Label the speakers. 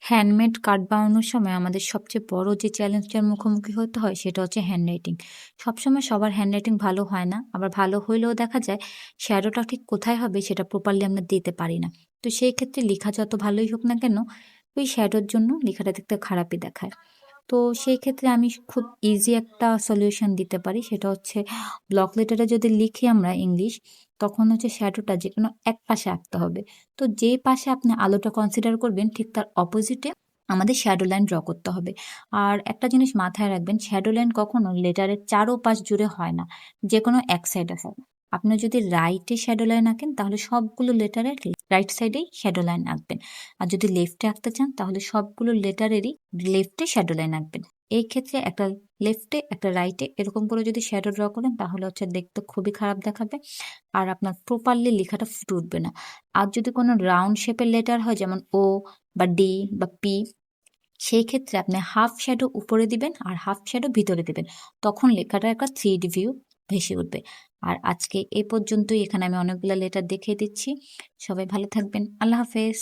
Speaker 1: Handmade card বানানোর সময় আমাদের সবচেয়ে বড় যে চ্যালেঞ্জটার মুখোমুখি হতে হয় সেটা হচ্ছে হ্যান্ডরাইটিং। সবসময় সবার হ্যান্ডরাইটিং ভালো হয় না। আবার ভালো হইলেও দেখা যায় শ্যাডোটা ঠিক কোথায় হবে সেটা প্রপারলি আমরা দিতে পারি না। তো সেই ক্ষেত্রে লেখা যত ভালোই হোক না কেন, ওই শ্যাডোর জন্য লেখাটা দেখতে খারাপই দেখায়। তো সেই ক্ষেত্রে আমি খুব ইজি একটা সলিউশন দিতে পারি, সেটা হচ্ছে ব্লক লেটারে যদি লিখি আমরা ইংলিশ, তখন হচ্ছে শ্যাডোটা যেকোনো এক পাশে আঁকতে হবে। তো যে পাশে আপনি আলোটা কনসিডার করবেন ঠিক তার অপোজিটে আমাদের শ্যাডো লাইন ড্র করতে হবে। আর একটা জিনিস মাথায় রাখবেন, শ্যাডো লাইন কখনো লেটারের চারোপাশ জুড়ে হয় না, যে কোনো এক সাইডে হয়। আপনি যদি রাইটে শ্যাডো লাইন আঁকেন তাহলে সবগুলো লেটারের রাইট সাইডেই শ্যাডো লাইন আঁকবেন। আর যদি লেফটে আঁকতে চান তাহলে সবগুলো লেটারেরই লেফটে শ্যাডো লাইন আঁকবেন। এই ক্ষেত্রে একটা লেফটে একটা রাইটে এরকম করে যদি শ্যাডো ড্র করেন তাহলে হচ্ছে দেখতে খুবই খারাপ দেখাবে, আর আপনার প্রপারলি লেখাটা ফুটে উঠবে না। আর যদি কোনো রাউন্ড শেপের লেটার হয় যেমন ও বা ডি বা পি, সেই ক্ষেত্রে আপনি হাফ শ্যাডো উপরে দিবেন আর হাফ শ্যাডো ভিতরে দিবেন, তখন লেখাটা একটা 3D ভিউ ভেসে উঠবে। আর আজকে এই পর্যন্তই, এখানে আমি অনেকগুলো লেটার দেখিয়ে দিচ্ছি। সবাই ভালো থাকবেন, আল্লাহ হাফেজ।